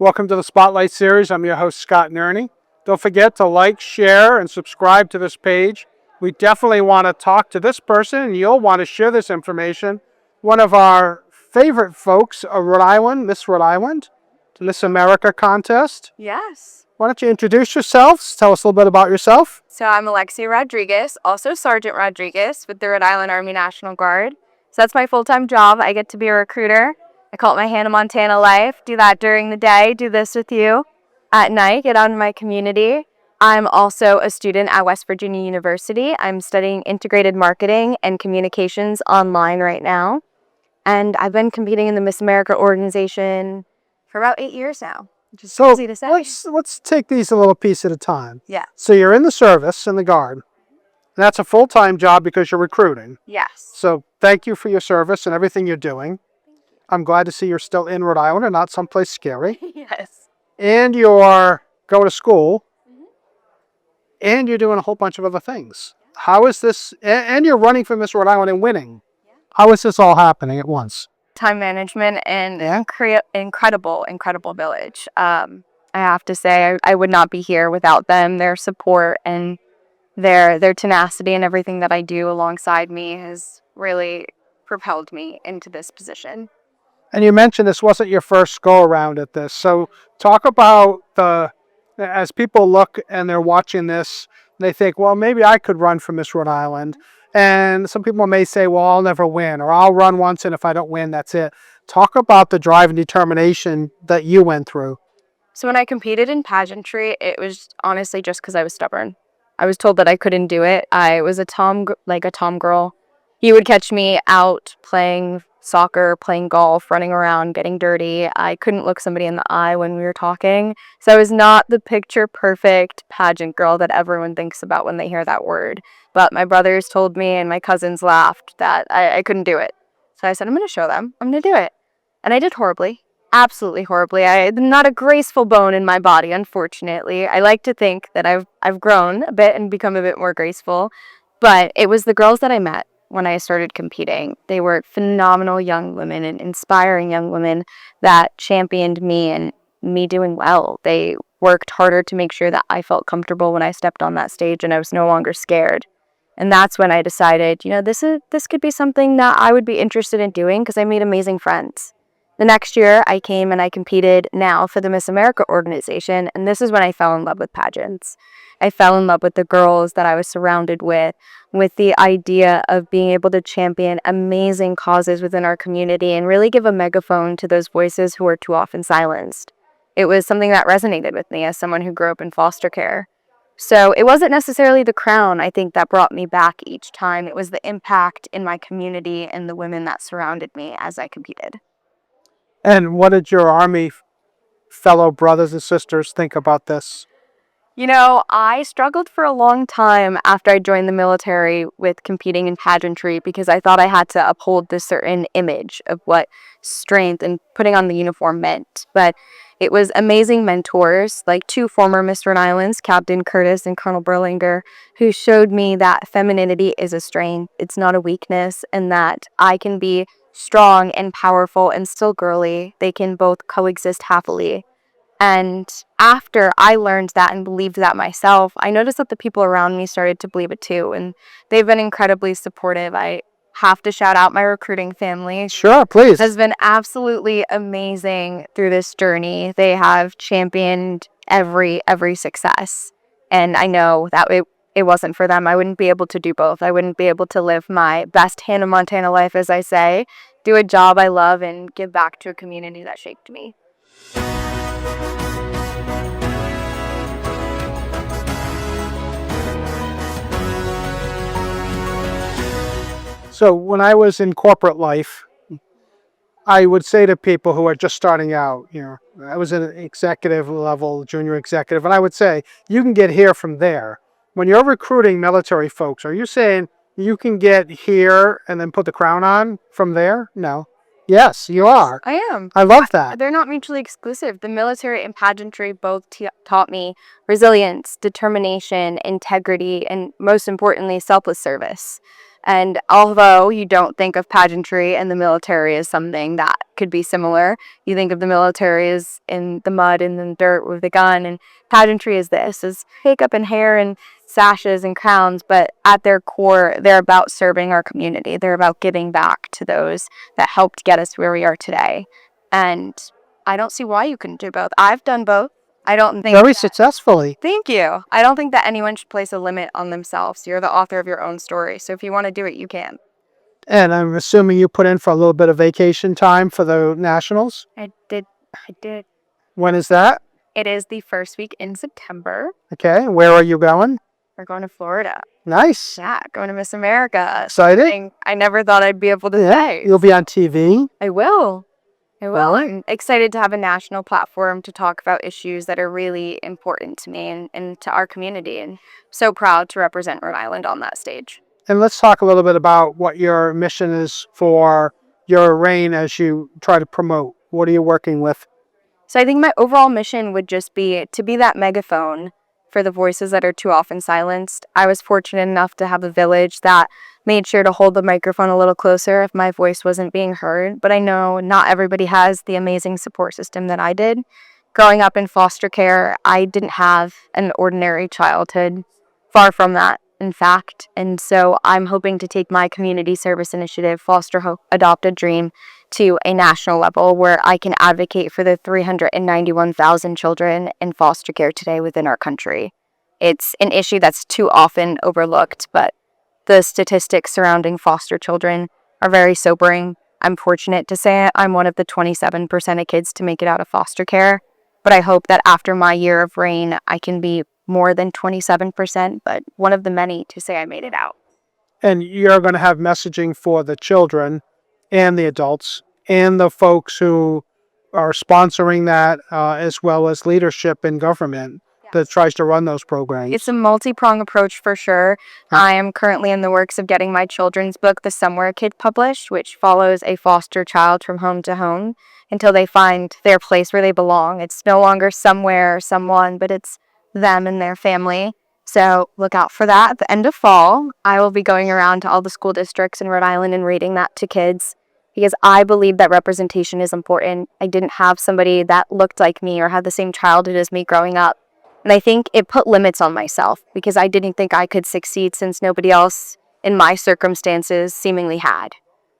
Welcome to the Spotlight Series. I'm your host, Scott Nerney. Don't forget to like, share, and subscribe to this page. We definitely want to talk to this person, and you'll want to share this information. One of our favorite folks of Rhode Island, Miss Rhode Island, to Miss America contest. Yes. Why don't you introduce yourselves? Tell us a little bit about yourself. So I'm Alexia Rodriguez, also Sergeant Rodriguez with the Rhode Island Army National Guard. So that's my full-time job. I get to be a recruiter. I call it my Hannah Montana life. Do that during the day, do this with you at night, get out in my community. I'm also a student at West Virginia University. I'm studying integrated marketing and communications online right now. And I've been competing in the Miss America organization for about 8 years now, which is crazy to say. Let's take these a little piece at a time. Yeah. So you're in the service, in the Guard. And that's a full-time job because you're recruiting. Yes. So thank you for your service and everything you're doing. I'm glad to see you're still in Rhode Island and not someplace scary. Yes. And you're going to school. And you're doing a whole bunch of other things. How is this? And you're running for Miss Rhode Island and winning. How is this all happening at once? Time management and incredible village. I have to say, I would not be here without them. Their support and their tenacity and everything that I do alongside me has really propelled me into this position. And you mentioned this wasn't your first go around at this. So talk about as people look and they're watching this, they think, well, maybe I could run for Miss Rhode Island. And some people may say, well, I'll never win, or I'll run once, and if I don't win, that's it. Talk about the drive and determination that you went through. So when I competed in pageantry, it was honestly just because I was stubborn. I was told that I couldn't do it. I was a tom girl. You would catch me out playing soccer, playing golf, running around, getting dirty. I couldn't look somebody in the eye when we were talking. So I was not the picture perfect pageant girl that everyone thinks about when they hear that word. But my brothers told me and my cousins laughed that I couldn't do it. So I said, I'm going to show them. I'm going to do it. And I did horribly. Absolutely horribly. I'm not a graceful bone in my body, unfortunately. I like to think that I've grown a bit and become a bit more graceful. But it was the girls that I met when I started competing. They were phenomenal young women and inspiring young women that championed me and me doing well. They worked harder to make sure that I felt comfortable when I stepped on that stage and I was no longer scared. And that's when I decided, this could be something that I would be interested in doing because I made amazing friends. The next year, I came and I competed now for the Miss America organization, and this is when I fell in love with pageants. I fell in love with the girls that I was surrounded with the idea of being able to champion amazing causes within our community and really give a megaphone to those voices who are too often silenced. It was something that resonated with me as someone who grew up in foster care. So it wasn't necessarily the crown, I think, that brought me back each time. It was the impact in my community and the women that surrounded me as I competed. And what did your Army fellow brothers and sisters think about this? I struggled for a long time after I joined the military with competing in pageantry because I thought I had to uphold this certain image of what strength and putting on the uniform meant. But it was amazing mentors, like 2 former Miss Rhode Islands, Captain Curtis and Colonel Berlinger, who showed me that femininity is a strength, it's not a weakness, and that I can be strong and powerful and still girly. They can both coexist happily. And after I learned that and believed that myself, I noticed that the people around me started to believe it too. And they've been incredibly supportive. I have to shout out my recruiting family. Sure, please. Has been absolutely amazing through this journey. They have championed every success. And I know that it wasn't for them. I wouldn't be able to do both. I wouldn't be able to live my best Hannah Montana life, as I say, do a job I love, and give back to a community that shaped me. So when I was in corporate life, I would say to people who are just starting out, I was at an executive level, junior executive, and I would say, you can get here from there. When you're recruiting military folks, are you saying you can get here and then put the crown on from there? No. Yes, you are. I am. I love that. They're not mutually exclusive. The military and pageantry both taught me resilience, determination, integrity, and most importantly, selfless service. And although you don't think of pageantry and the military as something that could be similar, you think of the military as in the mud and the dirt with the gun, and pageantry is this, is makeup and hair and sashes and crowns, but at their core, they're about serving our community. They're about giving back to those that helped get us where we are today. And I don't see why you couldn't do both. I've done both. I don't think Very that- successfully. Thank you. I don't think that anyone should place a limit on themselves. You're the author of your own story. So if you want to do it, you can. And I'm assuming you put in for a little bit of vacation time for the nationals. I did. I did. When is that? It is the first week in September. Okay. Where are you going? We're going to Florida. Nice. Yeah, going to Miss America. Excited? Something I never thought I'd be able to Yeah. say. You'll be on TV. I will. I will. Well, I'm excited to have a national platform to talk about issues that are really important to me and to our community. And so proud to represent Rhode Island on that stage. And let's talk a little bit about what your mission is for your reign as you try to promote. What are you working with? So I think my overall mission would just be to be that megaphone for the voices that are too often silenced. I was fortunate enough to have a village that made sure to hold the microphone a little closer if my voice wasn't being heard, but I know not everybody has the amazing support system that I did. Growing up in foster care, I didn't have an ordinary childhood. Far from that, in fact. And so I'm hoping to take my community service initiative, Foster Hope Adopted Dream, to a national level where I can advocate for the 391,000 children in foster care today within our country. It's an issue that's too often overlooked, but the statistics surrounding foster children are very sobering. I'm fortunate to say I'm one of the 27% of kids to make it out of foster care, but I hope that after my year of reign, I can be more than 27%, but one of the many to say I made it out. And you're going to have messaging for the children and the adults and the folks who are sponsoring that, as well as leadership in government that tries to run those programs. It's a multi-pronged approach for sure. I am currently in the works of getting my children's book, The Somewhere Kid, published, which follows a foster child from home to home until they find their place where they belong. It's no longer somewhere or someone, but it's them and their family. So look out for that. At the end of fall, I will be going around to all the school districts in Rhode Island and reading that to kids because I believe that representation is important. I didn't have somebody that looked like me or had the same childhood as me growing up. And I think it put limits on myself because I didn't think I could succeed since nobody else in my circumstances seemingly had.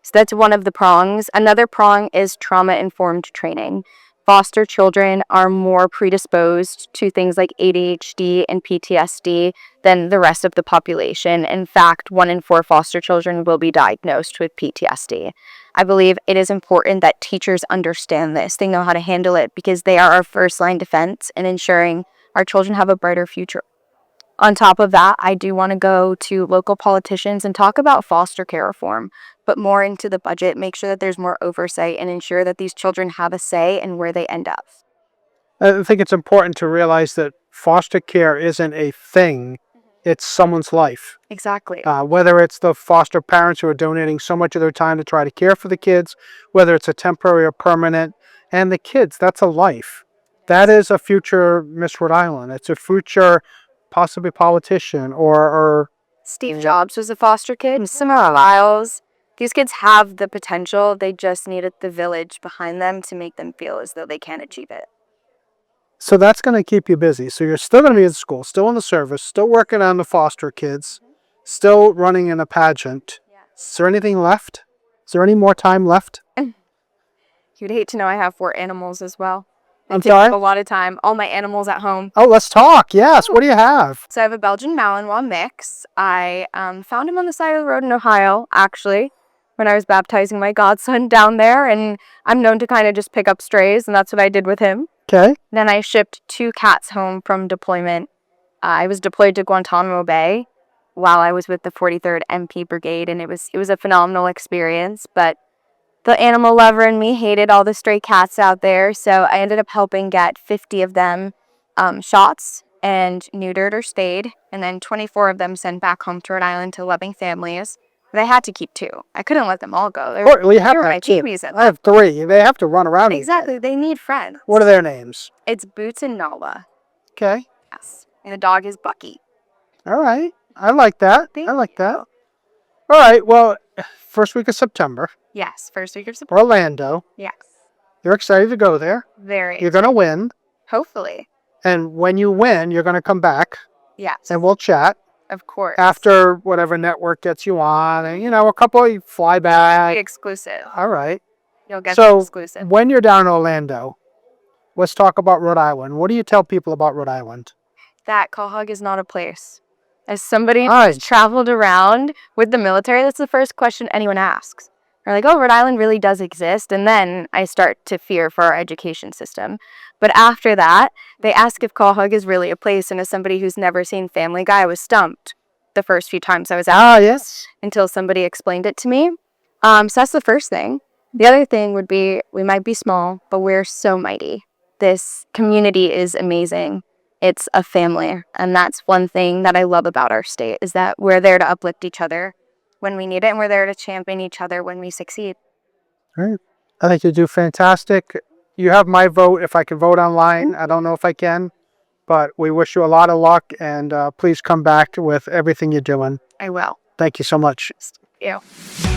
So that's one of the prongs. Another prong is trauma-informed training. Foster children are more predisposed to things like ADHD and PTSD than the rest of the population. In fact, 1 in 4 foster children will be diagnosed with PTSD. I believe it is important that teachers understand this. They know how to handle it because they are our first line defense in ensuring our children have a brighter future. On top of that, I do want to go to local politicians and talk about foster care reform, but more into the budget, make sure that there's more oversight and ensure that these children have a say in where they end up. I think it's important to realize that foster care isn't a thing. It's someone's life. Exactly. Whether it's the foster parents who are donating so much of their time to try to care for the kids, whether it's a temporary or permanent, and the kids, that's a life. That is a future Miss Rhode Island. It's a future possibly politician or Steve Jobs was a foster kid. Similar Lyles. These kids have the potential. They just needed the village behind them to make them feel as though they can achieve it. So that's going to keep you busy. So you're still going to be in school, still in the service, still working on the foster kids, still running in a pageant. Is there anything left? Is there any more time left? You'd hate to know I have 4 animals as well. I'm It takes sorry? a lot of time. All my animals at home. Oh, let's talk. Yes. What do you have? So I have a Belgian Malinois mix. I found him on the side of the road in Ohio, actually, when I was baptizing my godson down there. And I'm known to kind of just pick up strays, and that's what I did with him. Okay. Then I shipped 2 cats home from deployment. I was deployed to Guantanamo Bay while I was with the 43rd MP Brigade, and it was a phenomenal experience. But the animal lover in me hated all the stray cats out there, so I ended up helping get 50 of them shots and neutered or spayed, and then 24 of them sent back home to Rhode Island to loving families. But I had to keep 2. I couldn't let them all go. They Well, you have were to my have 2. babies. I have 3. They have to run around. Exactly. They need friends. What are their names? It's Boots and Nala. Okay. Yes. And the dog is Bucky. All right. I like that. Thank I like that. All right. Well, first week of September, Yes, first week of September. Orlando. Yes, You're excited to go there. very. You're going to win. Hopefully. And when you win, you're going to come back Yes, and we'll chat of course. after whatever network gets you on. And, a couple of you fly Be back. exclusive. All right. You'll get the So exclusive. when you're down in Orlando, let's talk about Rhode Island. What do you tell people about Rhode Island? That Quahog is not a place. As somebody Nice. who's traveled around with the military, that's the first question anyone asks. They're like, oh, Rhode Island really does exist. And then I start to fear for our education system. But after that, they ask if Quahog is really a place. And as somebody who's never seen Family Guy, I was stumped the first few times I was out Yes. until somebody explained it to me. So that's the first thing. The other thing would be we might be small, but we're so mighty. This community is amazing. It's a family. And that's one thing that I love about our state is that we're there to uplift each other when we need it, and we're there to champion each other when we succeed. Great. I think you do fantastic. You have my vote if I can vote online. I don't know if I can, but we wish you a lot of luck, and please come back with everything you're doing. I will. Thank you so much. Thank you.